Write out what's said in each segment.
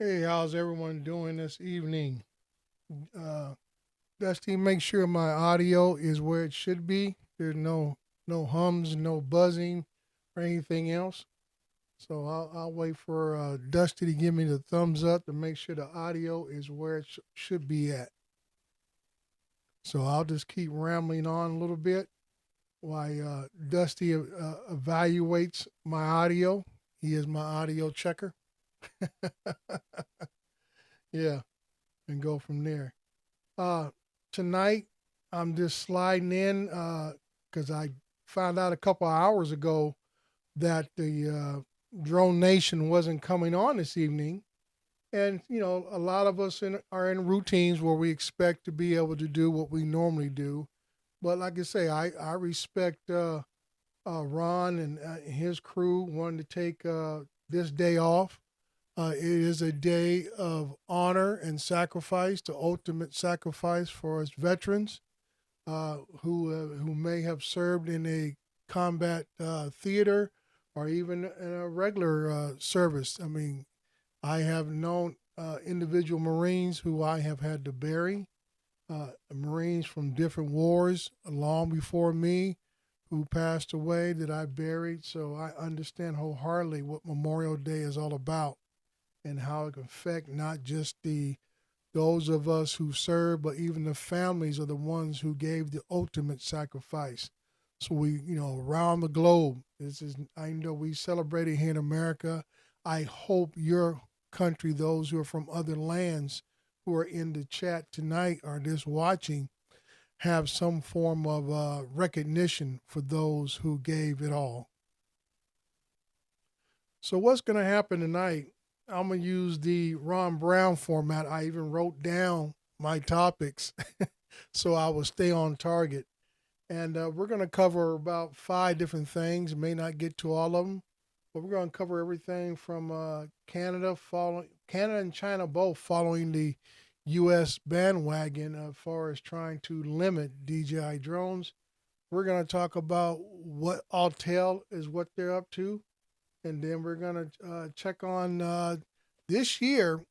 Hey, how's everyone doing this evening? Uh, Dusty, make sure my audio is where it should be. There's no hums, no buzzing, or anything else. So I'll wait for Dusty to give me the thumbs up to make sure the audio is where it should be at. So I'll just keep rambling on a little bit while Dusty evaluates my audio. He is my audio checker. Yeah, and go from there. Uh, Tonight, I'm just sliding in because I found out a couple of hours ago that the Drone Nation wasn't coming on this evening. And, a lot of us are in routines where we expect to be able to do what we normally do. But like I say, I respect Ron and his crew wanting to take this day off. It is a day of honor and sacrifice, the ultimate sacrifice for us veterans who may have served in a combat theater or even in a regular service. I mean, I have known individual Marines who I have had to bury, Marines from different wars long before me who passed away that I buried. So I understand wholeheartedly what Memorial Day is all about and how it can affect not just the those of us who serve, but even the families of the ones who gave the ultimate sacrifice. So we, around the globe, this is I know we celebrate it here in America. I hope your country, those who are from other lands who are in the chat tonight or just watching, have some form of recognition for those who gave it all. So what's going to happen tonight? I'm going to use the Ron Brown format. I even wrote down my topics so I will stay on target. And we're going to cover about five different things. May not get to all of them, but we're going to cover everything from Canada and China both following the U.S. bandwagon as far as trying to limit DJI drones. We're going to talk about what Altel is what they're up to, and then we're going to check on this year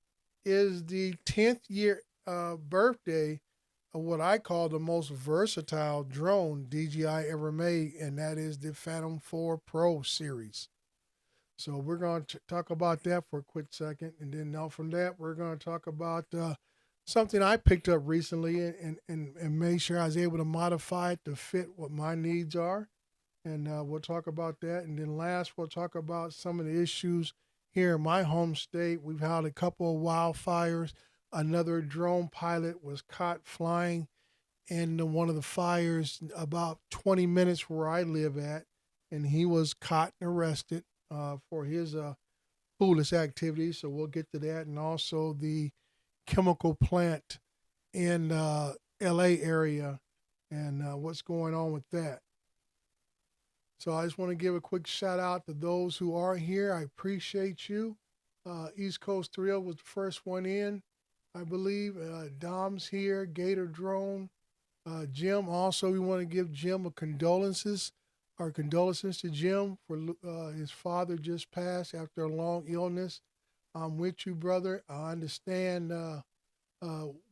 is the 10th year birthday of what I call the most versatile drone DJI ever made, and that is the Phantom 4 Pro series. So we're going to talk about that for a quick second, and then now from that we're going to talk about something I picked up recently and made sure I was able to modify it to fit what my needs are, and we'll talk about that. And then last, we'll talk about some of the issues here in my home state. We've had a couple of wildfires. Another drone pilot was caught flying in one of the fires about 20 minutes where I live at, and he was caught and arrested for his foolish activities. So we'll get to that, and also the chemical plant in L.A. area and what's going on with that. So I just want to give a quick shout out to those who are here. I appreciate you. East Coast Thrill was the first one in, I believe. Dom's here, Gator Drone. Jim, also, we want to give Jim a condolences. Our condolences to Jim for his father just passed after a long illness. I'm with you, brother. I understand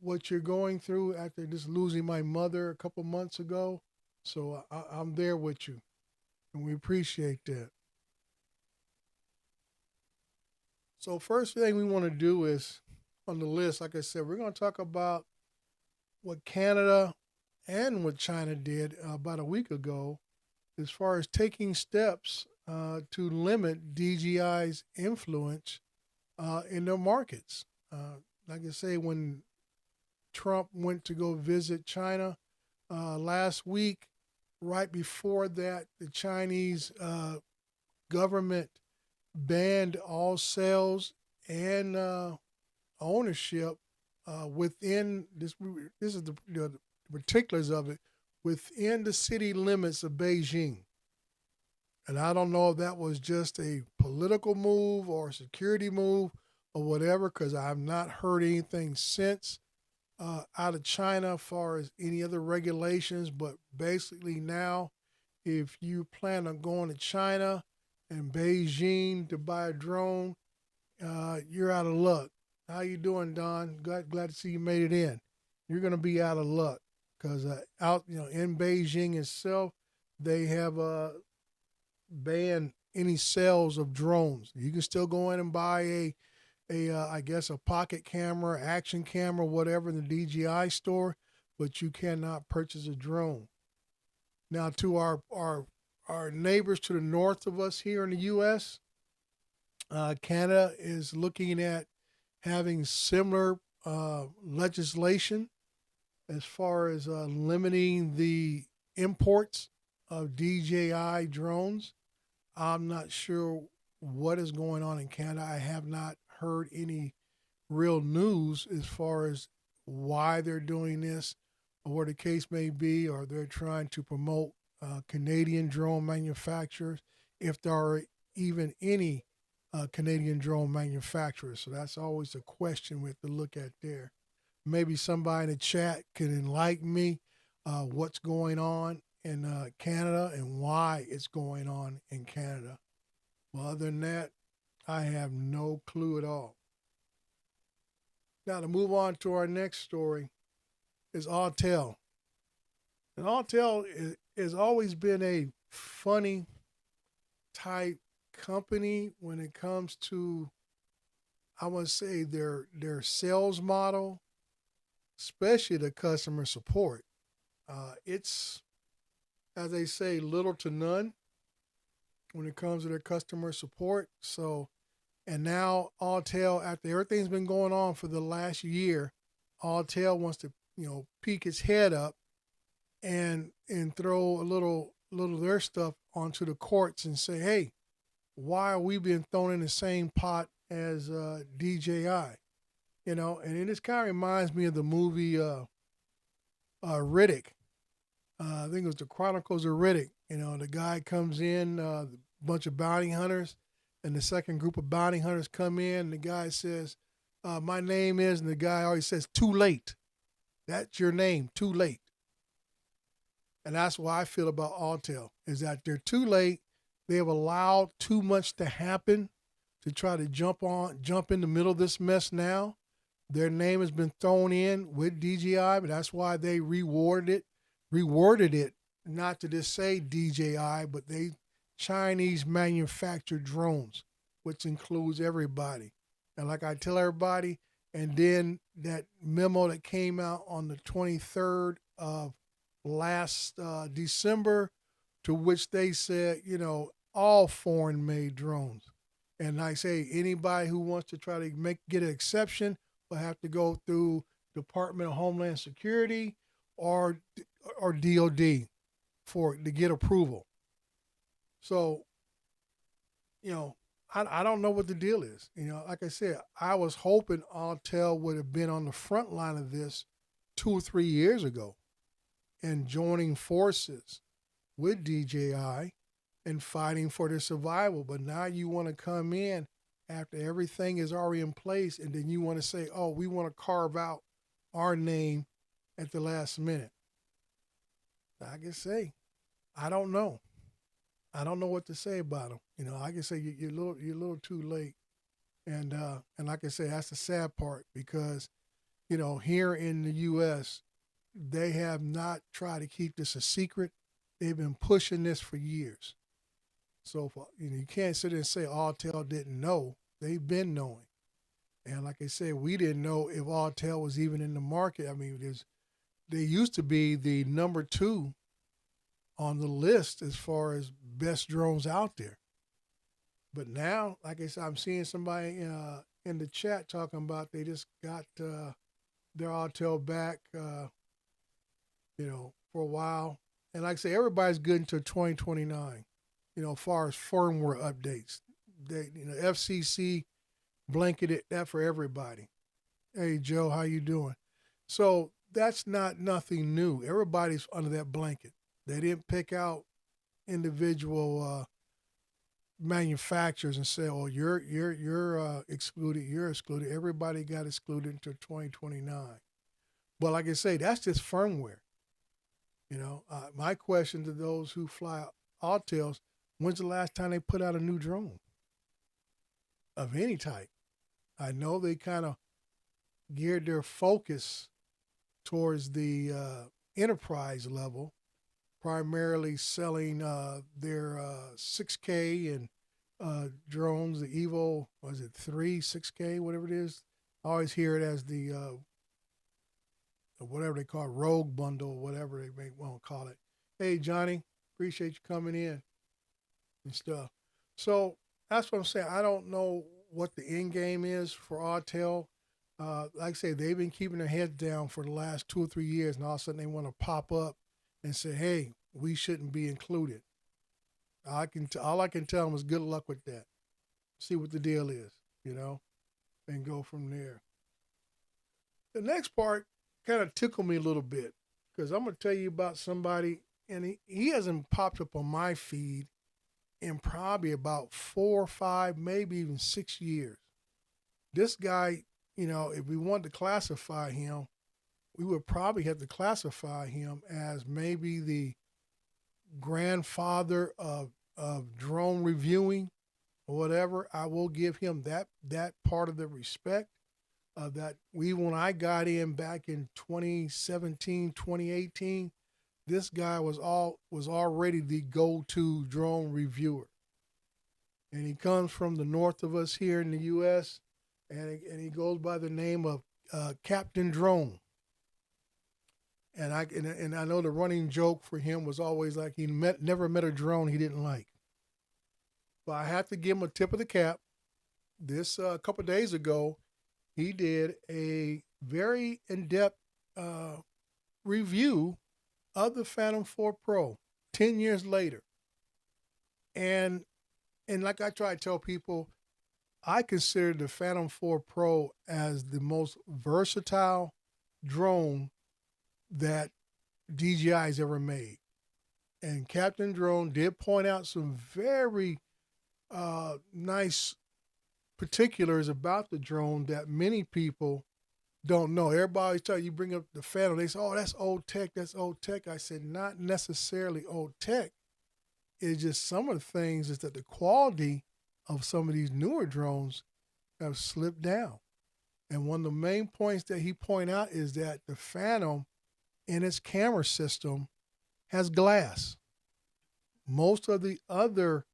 what you're going through after just losing my mother a couple months ago. So I'm there with you, and we appreciate that. So first thing we want to do is on the list, like I said, we're going to talk about what Canada and what China did about a week ago as far as taking steps to limit DGI's influence in their markets. Like I say, when Trump went to go visit China last week, right before that, the Chinese government banned all sales and ownership within this. This is the particulars of it within the city limits of Beijing. And I don't know if that was just a political move or a security move or whatever, because I've not heard anything since out of China as far as any other regulations. But basically, now, if you plan on going to China and Beijing to buy a drone, you're out of luck. How you doing, Don? Glad to see you made it in. You're gonna be out of luck because out in Beijing itself, they have banned any sales of drones. You can still go in and buy a I guess a pocket camera, action camera, whatever in the DJI store, but you cannot purchase a drone. Now, to our neighbors to the north of us here in the U.S., Canada is looking at having similar legislation as far as limiting the imports of DJI drones. I'm not sure what is going on in Canada. I have not heard any real news as far as why they're doing this or what the case may be, or they're trying to promote Canadian drone manufacturers, if there are even any Canadian drone manufacturers. So that's always a question we have to look at there. Maybe somebody in the chat can enlighten me what's going on in Canada and why it's going on in Canada. Well, other than that, I have no clue at all. Now, to move on to our next story is Autel. And Autel has always been a funny type company when it comes to, I want to say, their sales model, especially the customer support. It's, as they say, little to none when it comes to their customer support. So, and now Autel, after everything's been going on for the last year, Autel wants to, peek its head up and throw a little of their stuff onto the courts and say, hey, why are we being thrown in the same pot as DJI? And it just kind of reminds me of the movie Riddick. I think it was the Chronicles of Riddick. The guy comes in, a bunch of bounty hunters, and the second group of bounty hunters come in, and the guy says, my name is, and the guy always says, too late. That's your name, too late. And that's why I feel about Autel, is that they're too late. They have allowed too much to happen to try to jump in the middle of this mess now. Their name has been thrown in with DJI, but that's why they rewarded it, not to just say DJI, but they Chinese manufactured drones, which includes everybody. And like I tell everybody, and then that memo that came out on the 23rd of last December, to which they said, all foreign made drones. And I say anybody who wants to try to get an exception will have to go through Department of Homeland Security or DOD to get approval. So, I don't know what the deal is. Like I said, I was hoping Autel would have been on the front line of this 2 or 3 years ago and joining forces with DJI and fighting for their survival. But now you want to come in after everything is already in place, and then you want to say, oh, we want to carve out our name at the last minute. I can say, I don't know. I don't know what to say about them. I can say you're a little too late, and like I say, that's the sad part because, here in the U.S. they have not tried to keep this a secret. They've been pushing this for years. So you can't sit there and say Autel didn't know. They've been knowing, and like I said, we didn't know if Autel was even in the market. I mean, they used to be the number 2 on the list as far as best drones out there. But now, like I said, I'm seeing somebody in the chat talking about they just got their Autel back, for a while. And like I say, everybody's good until 2029, as far as firmware updates. FCC blanketed that for everybody. Hey, Joe, how you doing? So that's not nothing new. Everybody's under that blanket. They didn't pick out individual manufacturers and say, "Oh, you're excluded. You're excluded." Everybody got excluded until 2029. But like I say, that's just firmware. My question to those who fly Autels: when's the last time they put out a new drone of any type? I know they kind of geared their focus towards the enterprise level, primarily selling their 6K and drones, the Evo, was it 3, 6K, whatever it is. I always hear it as the whatever they call it, Rogue Bundle, whatever they may want to call it. Hey, Johnny, appreciate you coming in and stuff. So that's what I'm saying. I don't know what the end game is for Autel. Like I say, they've been keeping their heads down for the last 2 or 3 years, and all of a sudden they want to pop up and say, "Hey, we shouldn't be included." All I can tell them is good luck with that. See what the deal is, you know, and go from there. The next part kind of tickled me a little bit because I'm gonna tell you about somebody, and he hasn't popped up on my feed in probably about 4 or 5, maybe even 6 years. This guy, if we wanted to classify him, we would probably have to classify him as maybe the grandfather of drone reviewing or whatever. I will give him that part of the respect that we when I got in back in 2017, 2018, this guy was already the go-to drone reviewer, and he comes from the north of us here in the U.S. and he goes by the name of Captain Drone. And I know the running joke for him was always like he never met a drone he didn't like. But I have to give him a tip of the cap. This a couple of days ago, he did a very in-depth review of the Phantom 4 Pro 10 years later. And like I try to tell people, I consider the Phantom 4 Pro as the most versatile drone that DJI has ever made. And Captain Drone did point out some very nice particulars about the drone that many people don't know. Everybody tell you bring up the Phantom, they say, "Oh, that's old tech. That's old tech." I said, not necessarily old tech. It's just some of the things is that the quality of some of these newer drones have slipped down. And one of the main points that he pointed out is that the Phantom in its camera system has glass. Most of the other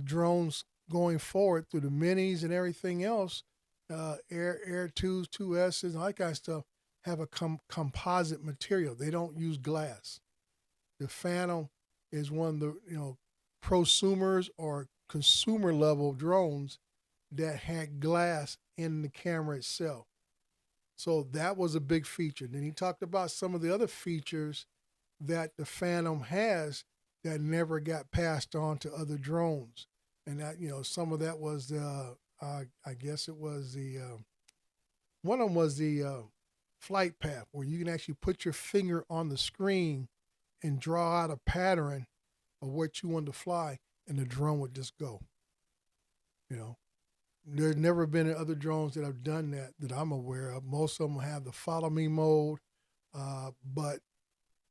drones going forward through the minis and everything else, Air 2s, 2Ss, and all that kind of stuff, have a composite material. They don't use glass. The Phantom is one of the prosumers or consumer level drones that had glass in the camera itself. So that was a big feature. Then he talked about some of the other features that the Phantom has that never got passed on to other drones. And that, some of that was I guess it was one of them was the flight path, where you can actually put your finger on the screen and draw out a pattern of what you want to fly, and the drone would just go. You know, there's never been other drones that have done that I'm aware of. Most of them have the follow me mode, but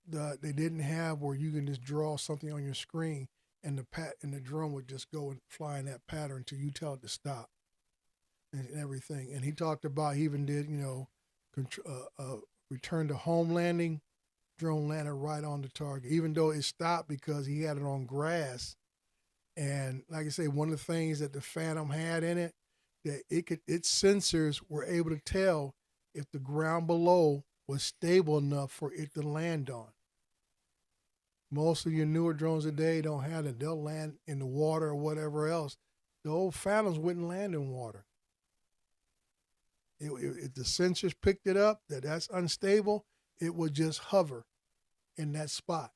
they didn't have where you can just draw something on your screen and the drone would just go and fly in that pattern until you tell it to stop and everything. And he talked about, he even did return to home landing. Drone landed right on the target, even though it stopped because he had it on grass. And like I say, one of the things that the Phantom had in it, that its sensors were able to tell if the ground below was stable enough for it to land on. Most of your newer drones today don't have it. They'll land in the water or whatever else. The old Phantoms wouldn't land in water. If the sensors picked it up that's unstable, it would just hover in that spot.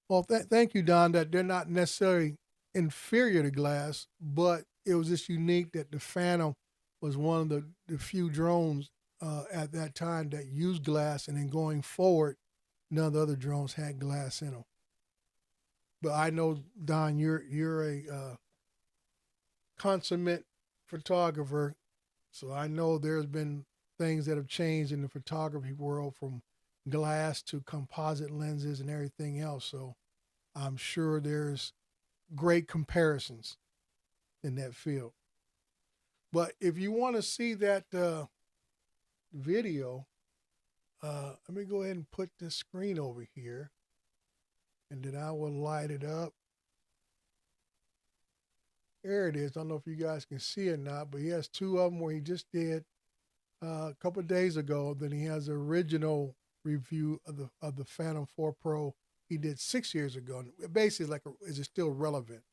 Well, thank you, Don, that they're not necessarily inferior to glass, but it was just unique that the Phantom was one of the few drones at that time that used glass, and then going forward, none of the other drones had glass in them. But I know, Don, you're a consummate photographer, so I know there's been things that have changed in the photography world from glass to composite lenses and everything else. So I'm sure there's great comparisons in that field. But if you want to see that video, let me go ahead and put this screen over here, and then I will light it up. There it is. I don't know if you guys can see it or not, but he has two of them where he just did a couple of days ago. Then he has the original review of the Phantom 4 Pro he did 6 years ago. Basically, like, is it still relevant?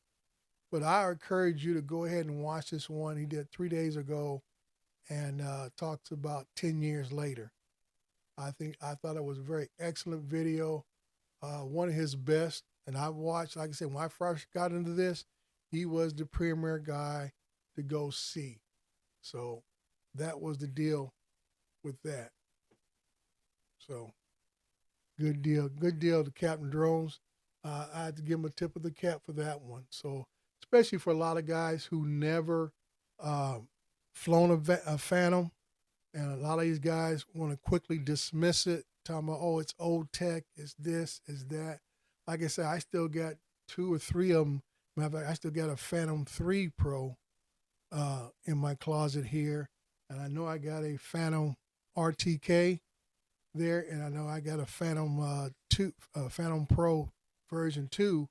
But I encourage you to go ahead and watch this one he did 3 days ago, and talks about 10 years later. I thought it was a very excellent video, one of his best. And I watched, like I said, when I first got into this, he was the premier guy to go see. So that was the deal with that. So good deal to Captain Drones. I had to give him a tip of the cap for that one. So especially for a lot of guys who never flown a Phantom, and a lot of these guys want to quickly dismiss it, talking about, oh, it's old tech, it's this, it's that. Like I said, I still got two or three of them. Matter of fact, I still got a Phantom 3 Pro in my closet here. And I know I got a Phantom RTK there, and I know I got a Phantom 2, Phantom Pro version 2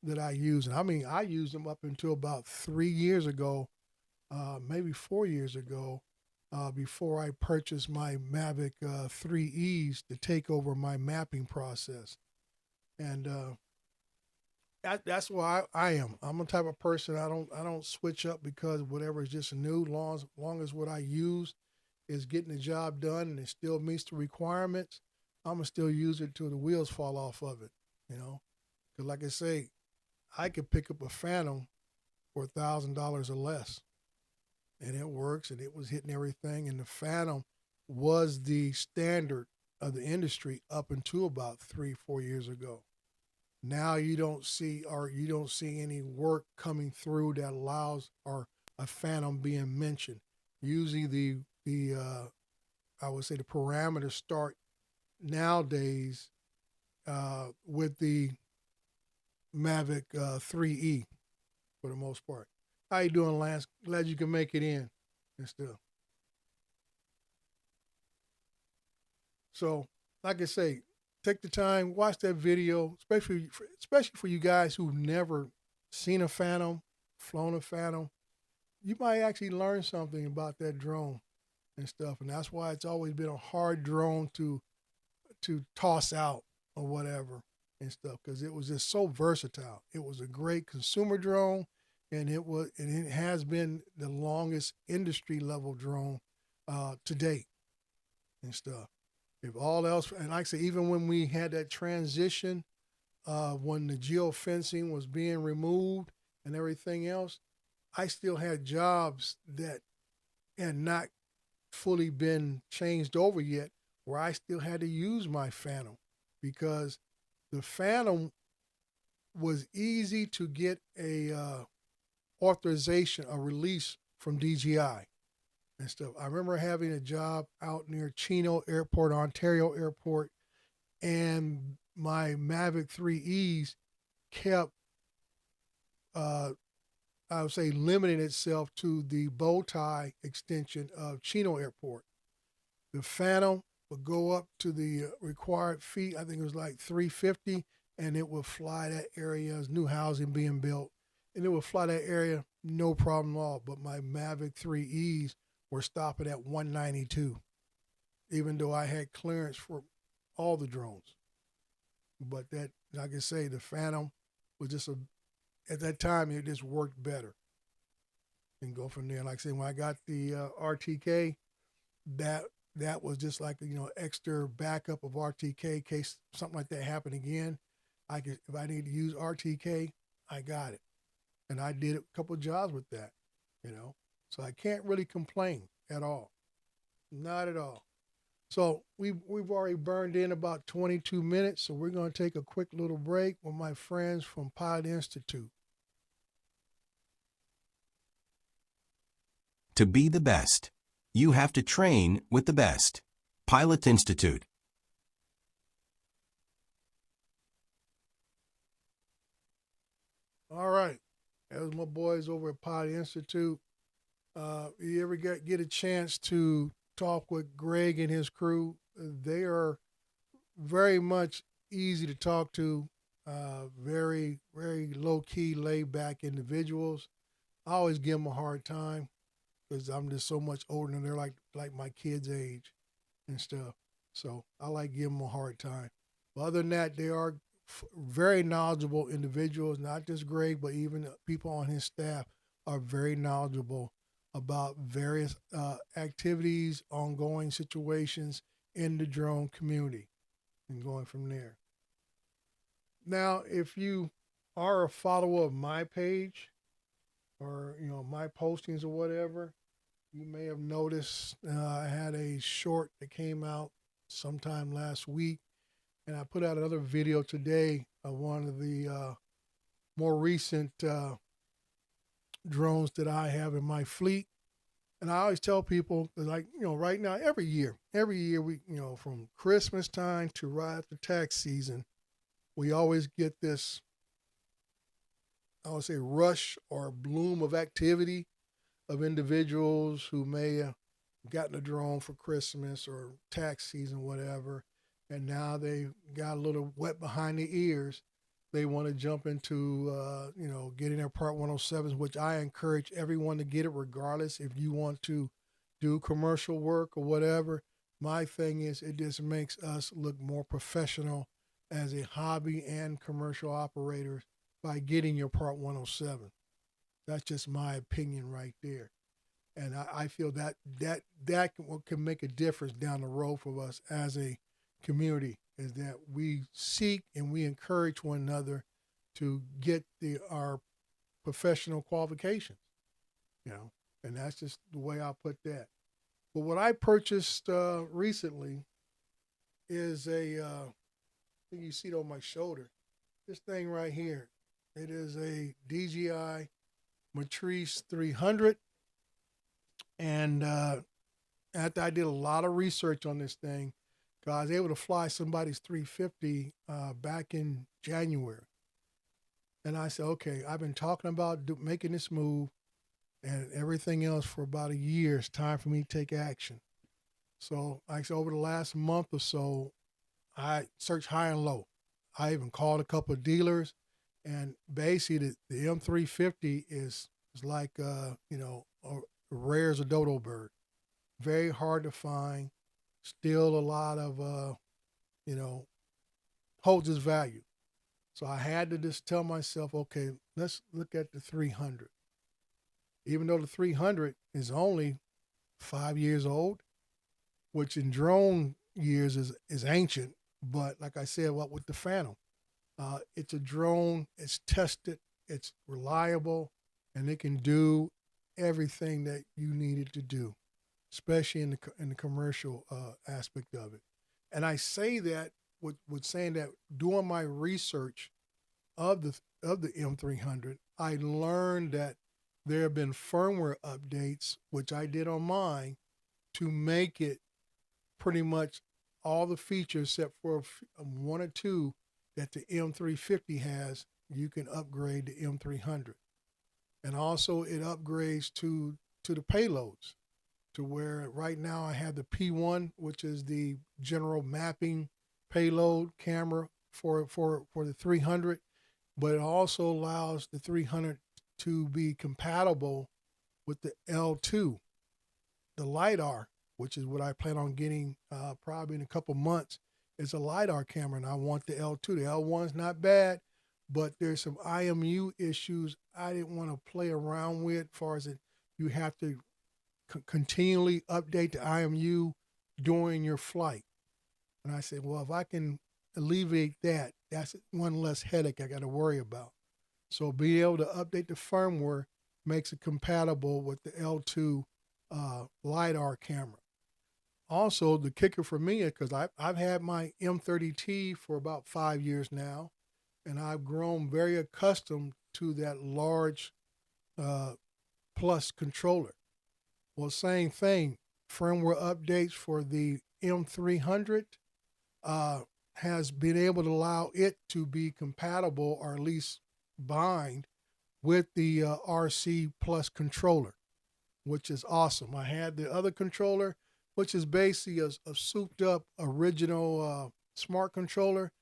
that I use. And I mean, I used them up until about 3 years ago, maybe 4 years ago, before I purchased my Mavic 3Es to take over my mapping process. And that's why I am. I'm the type of person I don't switch up because whatever is just new. Long as what I use is getting the job done and it still meets the requirements, I'm gonna still use it till the wheels fall off of it. You know, because like I say, I could pick up a Phantom for $1,000 or less, and it works, and it was hitting everything. And the Phantom was the standard of the industry up until about 3-4 years ago. Now you don't see any work coming through that allows or a Phantom being mentioned. Usually the I would say the parameters start nowadays with the Mavic 3E for the most part. How you doing, Lance? Glad you can make it in and stuff. So, like I say, take the time, watch that video, especially for you guys who've never seen a Phantom, flown a Phantom. You might actually learn something about that drone and stuff, and that's why it's always been a hard drone to toss out or whatever and stuff, because it was just so versatile. It was a great consumer drone, and it has been the longest industry level drone to date and stuff. If all else, and like I say, even when we had that transition, when the geofencing was being removed and everything else, I still had jobs that had not fully been changed over yet, where I still had to use my Phantom, because the Phantom was easy to get a authorization, a release from DJI and stuff. I remember having a job out near Chino Airport, Ontario Airport, and my Mavic 3Es kept, I would say, limiting itself to the bow tie extension of Chino Airport. The Phantom would go up to the required feet. I think it was like 350, and it would fly that area. There's new housing being built, and it would fly that area no problem at all. But my Mavic 3Es were stopping at 192, even though I had clearance for all the drones. But that, like I say, the Phantom was just at that time, it just worked better. And go from there. Like I said, when I got the RTK, that was just like, extra backup of RTK in case something like that happened again. If I need to use RTK, I got it, and I did a couple of jobs with that. So I can't really complain at all, not at all. So we've already burned in about 22 minutes, so we're going to take a quick little break with my friends from Pilot Institute. To be the best, you have to train with the best. Pilot Institute. All right. That was my boys over at Pilot Institute. You ever get a chance to talk with Greg and his crew? They are very much easy to talk to. Very very low key, laid back individuals. I always give them a hard time because I'm just so much older than they're like my kids' age and stuff. So I like giving them a hard time. But other than that, they are very knowledgeable individuals. Not just Greg, but even people on his staff are very knowledgeable about various activities, ongoing situations in the drone community, and going from there. Now, if you are a follower of my page or my postings or whatever, you may have noticed I had a short that came out sometime last week, and I put out another video today of one of the more recent drones that I have in my fleet. And I always tell people, like, right now, every year we, from Christmas time to right after tax season, we always get this, I would say, rush or bloom of activity of individuals who may have gotten a drone for Christmas or tax season, whatever, and now they got a little wet behind the ears. They want to jump into, getting their Part 107s, which I encourage everyone to get it, regardless if you want to do commercial work or whatever. My thing is, it just makes us look more professional as a hobby and commercial operators by getting your Part 107. That's just my opinion right there. And I feel that can make a difference down the road for us as a community, is that we seek and we encourage one another to get our professional qualifications, you know, and that's just the way I put that. But what I purchased recently is I think you see it on my shoulder, this thing right here. It is a DJI Matrice 300, and after I did a lot of research on this thing, I was able to fly somebody's 350 back in January. And I said, okay, I've been talking about making this move and everything else for about a year. It's time for me to take action. So, like I said, over the last month or so, I searched high and low. I even called a couple of dealers, and basically the M350 is like rare as a dodo bird. Very hard to find. Still a lot of you know holds its value. So I had to just tell myself, okay, let's look at the 300. Even though the 300 is only 5 years old, which in drone years is ancient. But like I said, what with the Phantom, it's a drone. It's tested. It's reliable, and it can do everything that you need it to do, especially in the commercial aspect of it. And I say that with saying that doing my research of the M300, I learned that there have been firmware updates, which I did on mine, to make it pretty much all the features except for one or two that the M350 has. You can upgrade the M300, and also it upgrades to the payloads, to where right now I have the P1, which is the general mapping payload camera for the 300, but it also allows the 300 to be compatible with the L2, the LiDAR, which is what I plan on getting probably in a couple months. It's a LiDAR camera, and I want the L2. The L1's not bad, but there's some IMU issues I didn't want to play around with. As far as it, you have to continually update the IMU during your flight. And I said, well, if I can alleviate that, that's one less headache I got to worry about. So being able to update the firmware makes it compatible with the L2 LiDAR camera. Also, the kicker for me is because I've had my M30T for about 5 years now, and I've grown very accustomed to that large uh, plus controller. Well, same thing. Firmware updates for the M300 has been able to allow it to be compatible, or at least bind with the RC Plus controller. which is awesome. I had the other controller, which is basically a souped up original smart controller,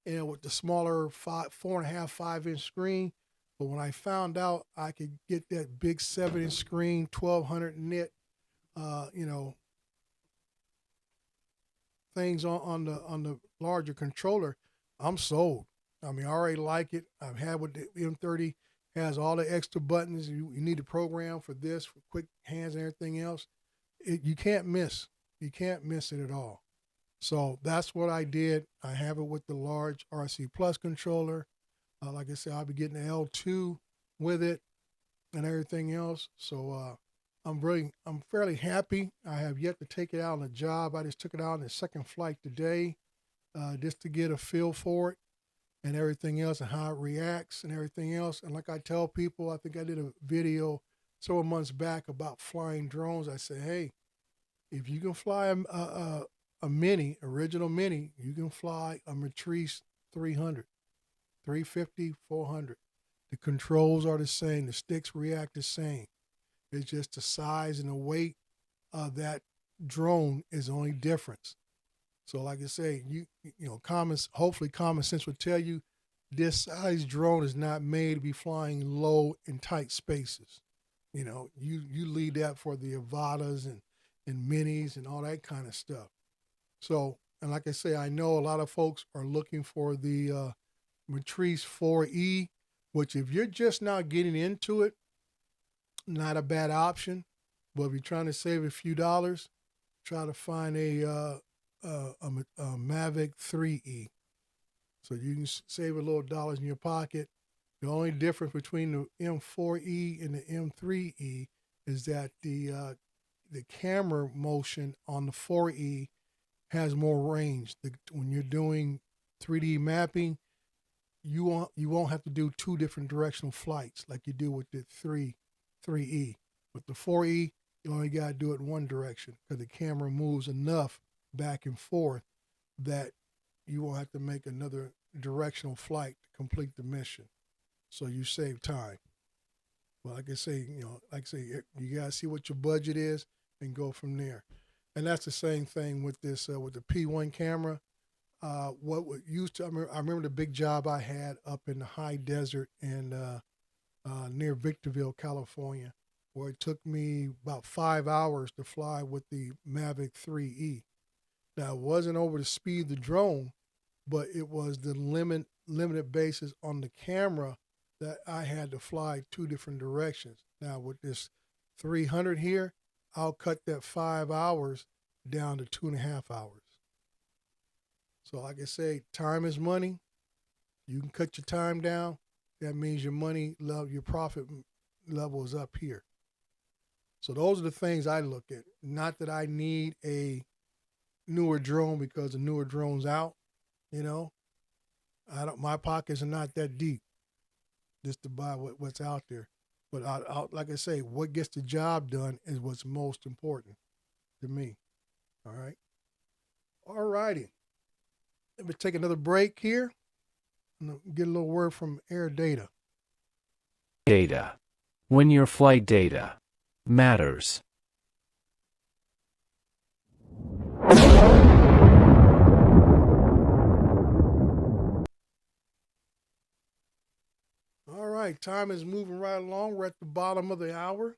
and with the smaller 4.5, 5 inch screen. But when I found out I could get that big 7 inch screen, 1200 nit, you know, things on the larger controller, I'm sold. I mean, I already like it. I've had with the M30, has all the extra buttons you need to program for this, for quick hands and everything else. You can't miss. You can't miss it at all. So that's what I did. I have it with the large RC Plus controller. Like I said, I'll be getting the L2 with it and everything else. So I'm fairly happy. I have yet to take it out on a job. I just took it out on the second flight today, just to get a feel for it and everything else and how it reacts and everything else. And like I tell people, I think I did a video several months back about flying drones. I said, hey, if you can fly a mini, original mini, you can fly a Matrice 300, 350, 400. The controls are the same. The sticks react the same. It's just the size and the weight of that drone is the only difference. So, like I say, hopefully common sense would tell you this size drone is not made to be flying low in tight spaces. You leave that for the Avadas and minis and all that kind of stuff. So, and like I say, I know a lot of folks are looking for the Matrice 4E, which if you're just now getting into it, not a bad option. But if you're trying to save a few dollars, try to find a Mavic 3E. So you can save a little dollars in your pocket. The only difference between the M4E and the M3E is that the camera motion on the 4E has more range. When you're doing 3D mapping, you won't have to do two different directional flights like you do with the 3E. With the 4E, you only got to do it one direction because the camera moves enough back and forth that you won't have to make another directional flight to complete the mission. So you save time. But like I say, you gotta see what your budget is and go from there. And that's the same thing with this with the P1 camera. I remember the big job I had up in the high desert and near Victorville, California, where it took me about 5 hours to fly with the Mavic 3E. Now it wasn't over the speed of the drone, but it was the limited basis on the camera that I had to fly two different directions. Now with this 300 here, I'll cut that 5 hours down to 2.5 hours. So like I say, time is money. You can cut your time down. That means your profit level is up here. So those are the things I look at. Not that I need a newer drone because the newer drone's out. My pockets are not that deep just to buy what's out there. But like I say, what gets the job done is what's most important to me. All right. All righty. Let me take another break here and get a little word from Air Data. Data. When your flight data matters. All right, time is moving right along. We're at the bottom of the hour,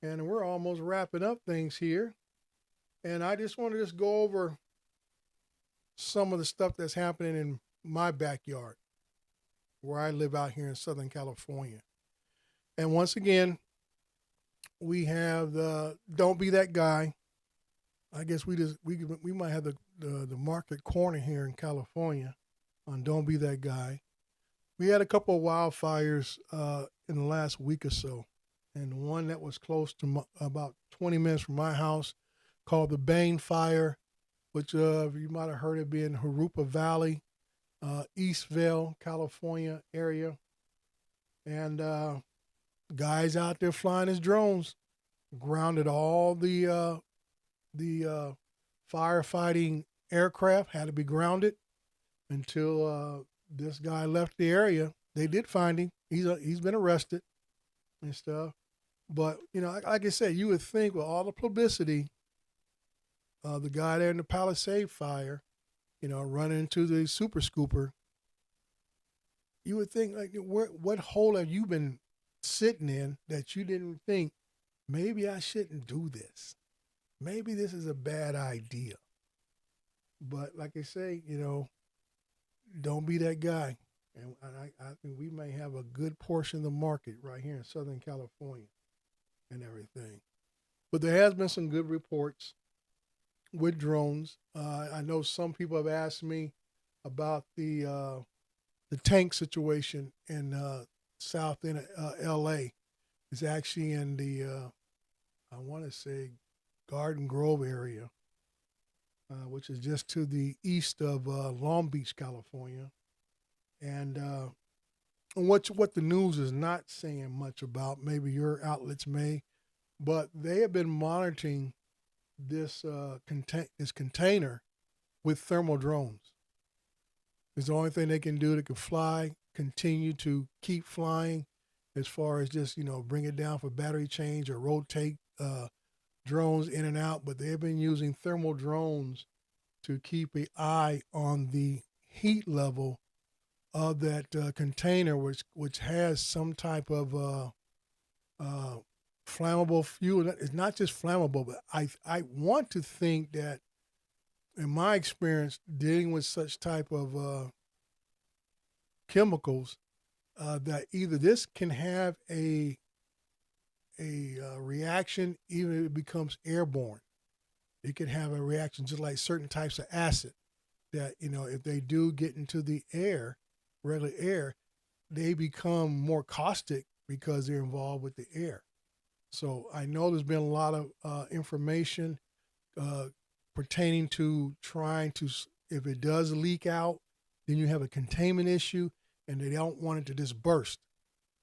and we're almost wrapping up things here. And I just want to go over some of the stuff that's happening in my backyard, where I live out here in Southern California. And once again, we have the Don't Be That Guy. I guess we might have the market corner here in California on Don't Be That Guy. We had a couple of wildfires in the last week or so, and one that was close to about 20 minutes from my house called the Bane Fire, which you might have heard it be in Jurupa Valley, Eastvale, California area. And guys out there flying his drones grounded all the firefighting aircraft, had to be grounded until this guy left the area. They did find him. He's been arrested and stuff. But like I said, you would think with all the publicity, the guy there in the Palisade fire, running into the super scooper, you would think like, what hole have you been sitting in that you didn't think maybe I shouldn't do this? Maybe this is a bad idea. But like I say, don't be that guy. And I think we may have a good portion of the market right here in Southern California and everything. But there has been some good reports with drones. I know some people have asked me about the tank situation in south end of L.A. It's actually in the I want to say Garden Grove area, which is just to the east of Long Beach, California. And what the news is not saying much about, maybe your outlets may, but they have been monitoring this container with thermal drones. It's the only thing they can do. They can fly, continue to keep flying, as far as just bring it down for battery change or rotate drones in and out. But they've been using thermal drones to keep an eye on the heat level of that container, which has some type of uh, flammable fuel. It's not just flammable, but I want to think that, in my experience dealing with such type of chemicals, that either this can have a reaction, even if it becomes airborne. It can have a reaction just like certain types of acid that if they do get into the air, regular air, they become more caustic because they're involved with the air. So I know there's been a lot of information uh, pertaining to trying to, if it does leak out, then you have a containment issue, and they don't want it to just burst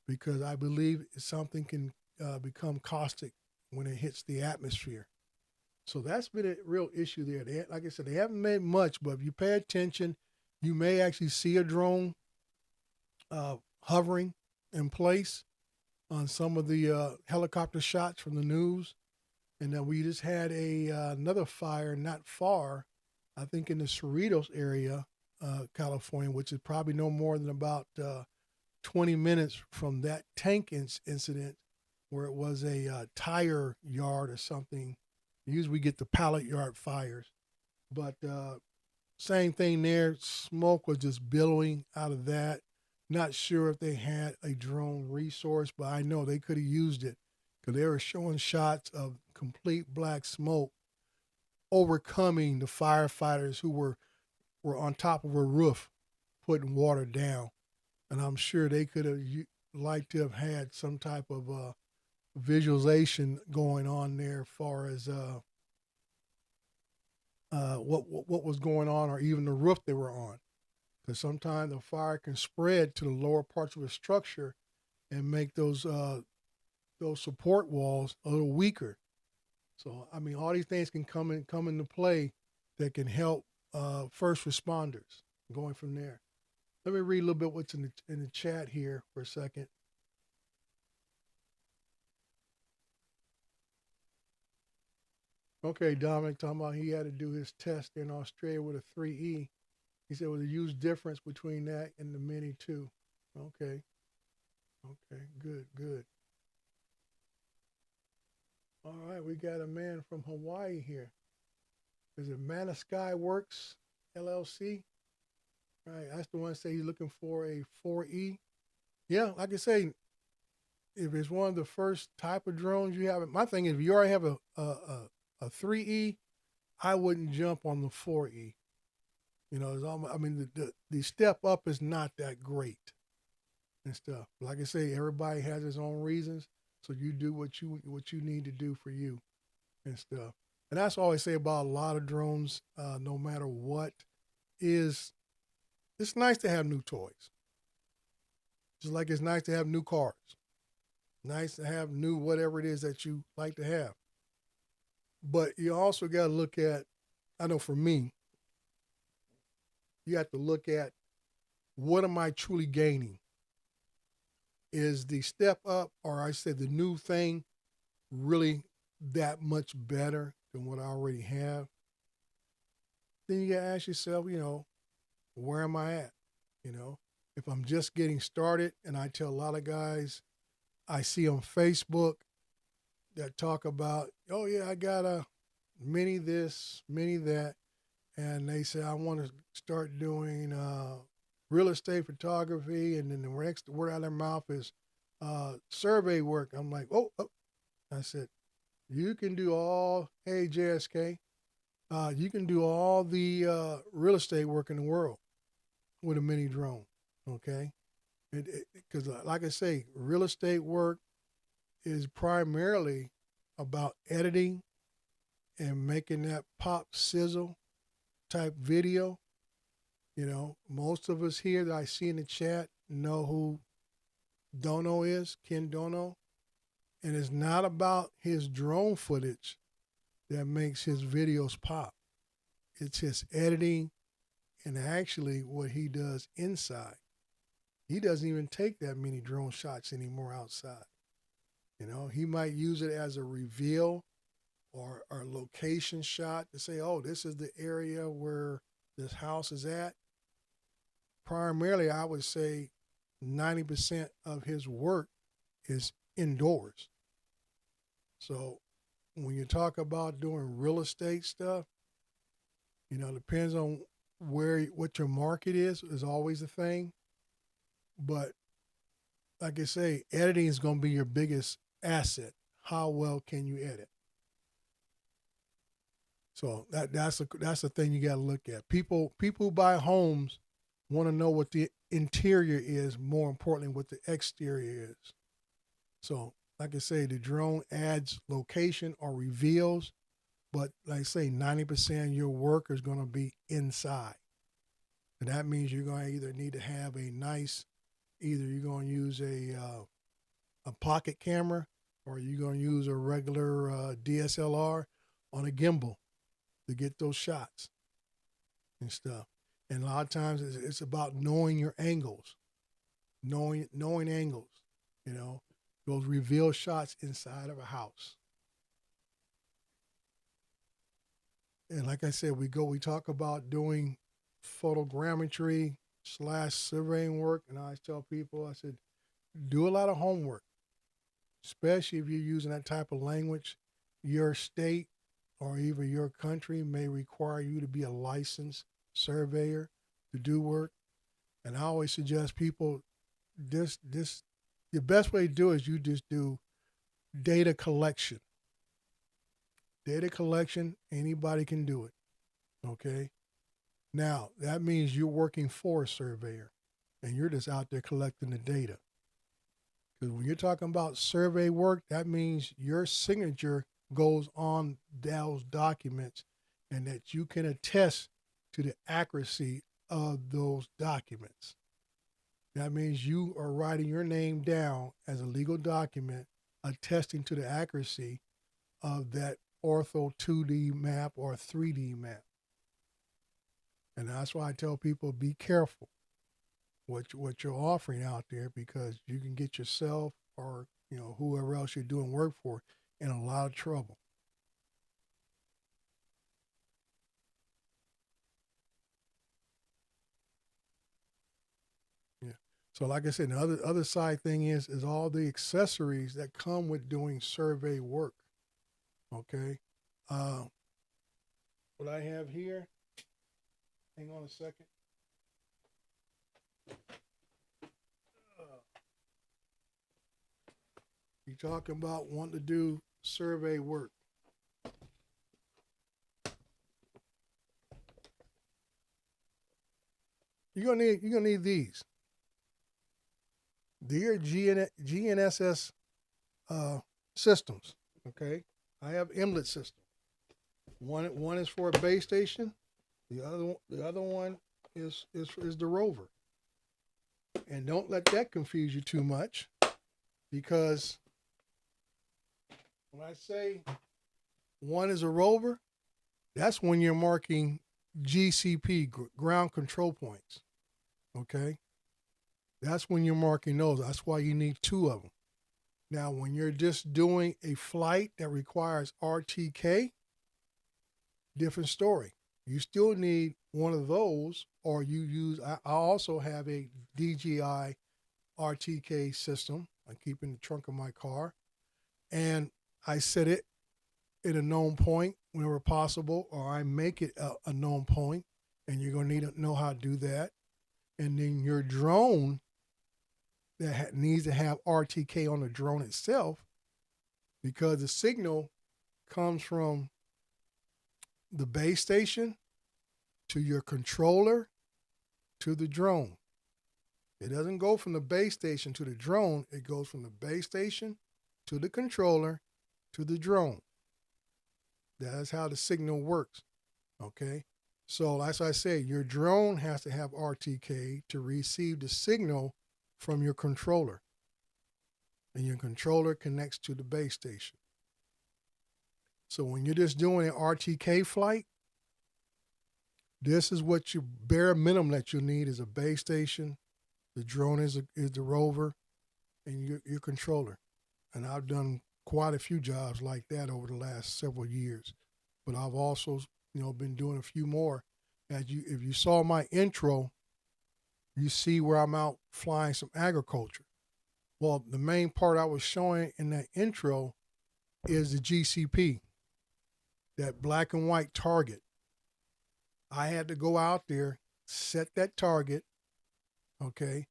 because I believe something can become caustic when it hits the atmosphere. So that's been a real issue there. Like I said, they haven't made much, but if you pay attention, you may actually see a drone hovering in place on some of the helicopter shots from the news. And then we just had another fire not far, I think in the Cerritos area, California, which is probably no more than about 20 minutes from that tank incident, where it was a tire yard or something. Usually we get the pallet yard fires, but same thing there. Smoke was just billowing out of that. Not sure if they had a drone resource, but I know they could have used it because they were showing shots of complete black smoke overcoming the firefighters who were on top of a roof putting water down. And I'm sure they could have liked to have had some type of visualization going on there as far as what was going on, or even the roof they were on. Because sometimes the fire can spread to the lower parts of a structure and make those support walls a little weaker. So I mean, all these things can come into play that can help first responders going from there. Let me read a little bit what's in the chat here for a second. Okay, Dominic talking about he had to do his test in Australia with a 3E. He said, was a huge difference between that and the Mini 2. Okay, okay, good, good. All right, we got a man from Hawaii here. Is it Manasky Works LLC? Right, that's the one that say he's looking for a 4E. Yeah, like I say, if it's one of the first type of drones you have, my thing is, if you already have a 3E, I wouldn't jump on the 4E. It's almost, I mean, the step up is not that great and stuff. Like I say, everybody has his own reasons, so you do what you need to do for you and stuff. And that's all I say about a lot of drones. No matter what, is it's nice to have new toys. Just like it's nice to have new cars. Nice to have new whatever it is that you like to have. But you also got to look at, I know for me, you have to look at, what am I truly gaining? Is the step up, or I said the new thing, really that much better than what I already have, then you gotta ask yourself, where am I at? You know, if I'm just getting started, and I tell a lot of guys I see on Facebook that talk about, oh yeah, I got a mini this, mini that, and they say I want to start doing real estate photography, and then the next word out of their mouth is survey work. I'm like, oh, I said, you can do all, hey JSK, you can do all the real estate work in the world with a mini drone, okay? Because, like I say, real estate work is primarily about editing and making that pop sizzle type video. Most of us here that I see in the chat know who Dono is, Ken Dono. And it's not about his drone footage that makes his videos pop. It's his editing and actually what he does inside. He doesn't even take that many drone shots anymore outside. He might use it as a reveal or a location shot to say, oh, this is the area where this house is at. Primarily, I would say 90% of his work is indoors. So when you talk about doing real estate stuff, depends on what your market is always a thing. But like I say, editing is going to be your biggest asset. How well can you edit? So that's the thing you got to look at. People who buy homes want to know what the interior is, more importantly, what the exterior is. So, like I say, the drone adds location or reveals, but like I say, 90% of your work is going to be inside. And that means you're going to either need to have either you're going to use a pocket camera, or you're going to use a regular DSLR on a gimbal to get those shots and stuff. And a lot of times it's about knowing your angles, knowing angles, those reveal shots inside of a house. And like I said, we talk about doing photogrammetry / surveying work. And I always tell people, I said, do a lot of homework, especially if you're using that type of language. Your state or even your country may require you to be a licensed surveyor to do work. And I always suggest people the best way to do it is you just do data collection. Data collection, anybody can do it. Okay? Now, that means you're working for a surveyor and you're just out there collecting the data. Because when you're talking about survey work, that means your signature goes on those documents and that you can attest to the accuracy of those documents. That means you are writing your name down as a legal document attesting to the accuracy of that ortho 2D map or 3D map. And that's why I tell people, be careful what you're offering out there, because you can get yourself or whoever else you're doing work for in a lot of trouble. Yeah. So like I said, the other side thing is all the accessories that come with doing survey work. Okay. What I have here, hang on a second. You're talking about wanting to do survey work. You're gonna need these. They're GNSS systems. Okay, I have inlet system. One is for a base station. The other one is the rover. And don't let that confuse you too much, because when I say one is a rover, that's when you're marking GCP, ground control points. Okay? That's when you're marking those. That's why you need two of them. Now, when you're just doing a flight that requires RTK, different story. You still need one of those, or you use, I also have a DJI RTK system I keep in the trunk of my car, and I set it at a known point whenever possible, or I make it a known point, and you're going to need to know how to do that. And then your drone that needs to have RTK on the drone itself, because the signal comes from the base station to your controller to the drone. It doesn't go from the base station to the drone. It goes from the base station to the controller to the drone. That's how the signal works. Okay. So, as I say, your drone has to have RTK to receive the signal from your controller. And your controller connects to the base station. So, when you're just doing an RTK flight, this is what your bare minimum that you'll need is a base station. The drone is the rover, and your controller. And I've done quite a few jobs like that over the last several years. But I've also, been doing a few more. If you saw my intro, you see where I'm out flying some agriculture. Well, the main part I was showing in that intro is the GCP, that black and white target. I had to go out there, set that target, okay,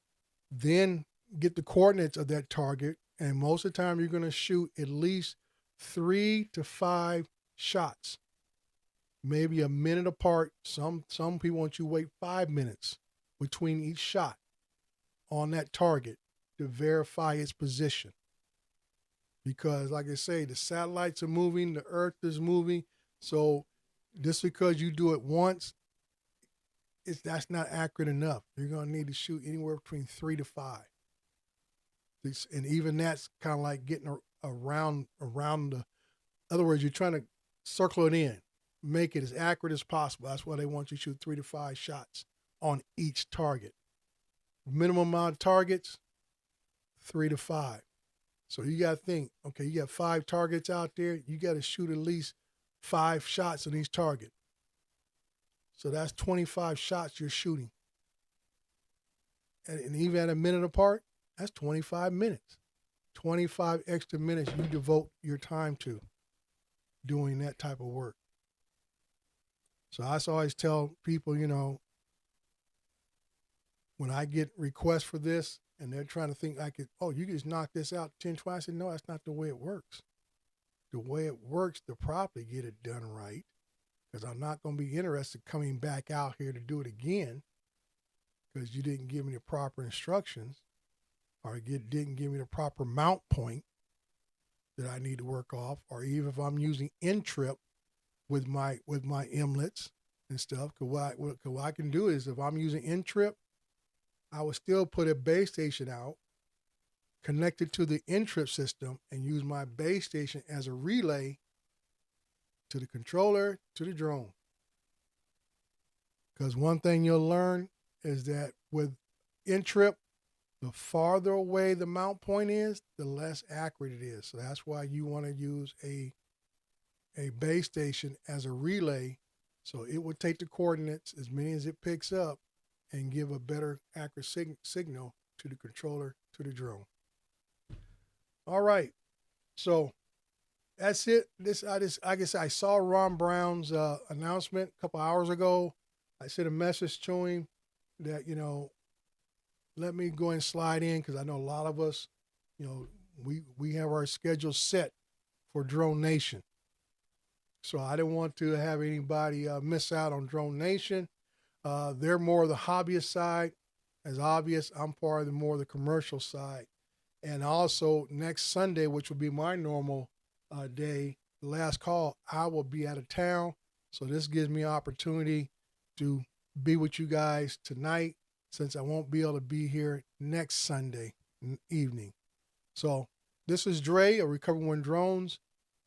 then get the coordinates of that target. And most of the time, you're going to shoot at least 3 to 5 shots, maybe a minute apart. Some people want you to wait 5 minutes between each shot on that target to verify its position. Because, like I say, the satellites are moving, the Earth is moving. So just because you do it once, that's not accurate enough. You're going to need to shoot anywhere between 3 to 5. And even that's kind of like getting around the, in other words, you're trying to circle it in, make it as accurate as possible. That's why they want you to shoot 3 to 5 shots on each target. Minimum amount of targets, 3 to 5. So you got to think, okay, you got 5 targets out there. You got to shoot at least 5 shots on each target. So that's 25 shots you're shooting. And even at a minute apart, that's 25 minutes. 25 extra minutes you devote your time to doing that type of work. So I always tell people, when I get requests for this and they're trying to think you can just knock this out 10, 20. I said, no, that's not the way it works. The way it works to properly get it done right, because I'm not going to be interested coming back out here to do it again because you didn't give me the proper instructions or didn't give me the proper mount point that I need to work off, or even if I'm using in-trip with my inlets and stuff. Because what I can do is, if I'm using in-trip, I would still put a base station out connected to the in-trip system and use my base station as a relay to the controller, to the drone. Because one thing you'll learn is that with in-trip, the farther away the mount point is, the less accurate it is. So that's why you want to use a base station as a relay, so it will take the coordinates, as many as it picks up, and give a better accurate signal to the controller, to the drone. All right. So that's it. I guess I saw Ron Brown's announcement a couple hours ago. I sent a message to him that, let me go and slide in, because I know a lot of us, we have our schedule set for Drone Nation. So I didn't want to have anybody miss out on Drone Nation. They're more of the hobbyist side. As obvious, I'm part of the commercial side. And also next Sunday, which will be my normal day, the last call, I will be out of town. So this gives me an opportunity to be with you guys tonight, since I won't be able to be here next Sunday evening. So this is Dre of Recover One Drones.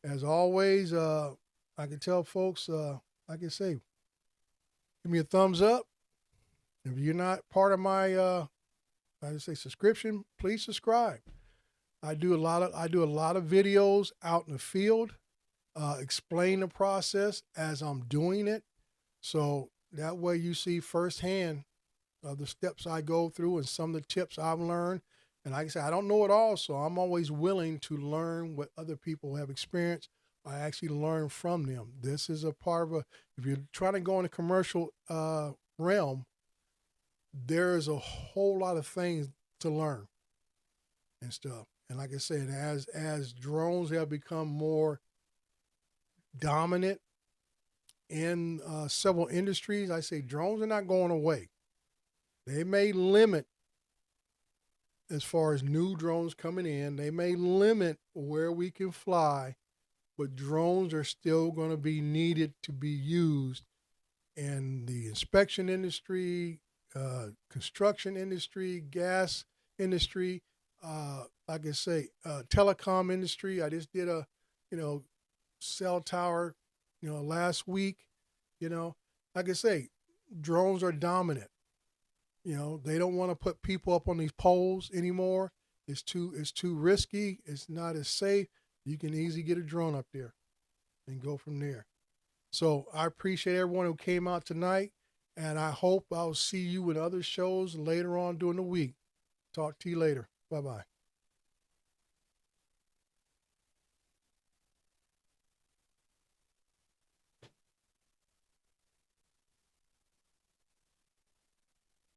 As always, I can tell folks, like I say, give me a thumbs up. If you're not part of my, subscription, please subscribe. I do a lot of videos out in the field, explain the process as I'm doing it. So that way you see firsthand the steps I go through and some of the tips I've learned. And like I said, I don't know it all, so I'm always willing to learn what other people have experienced. I actually learn from them. This is a part of a, if you're trying to go in a commercial realm, there is a whole lot of things to learn and stuff. And like I said, as drones have become more dominant in several industries, I say drones are not going away. They may limit as far as new drones coming in. They may limit where we can fly, but drones are still going to be needed to be used in the inspection industry, construction industry, gas industry, like I say, telecom industry. I just did a, you know, cell tower, last week. Like I say, drones are dominant. They don't want to put people up on these poles anymore. It's too risky. It's not as safe. You can easily get a drone up there and go from there. So I appreciate everyone who came out tonight, and I hope I'll see you in other shows later on during the week. Talk to you later. Bye bye.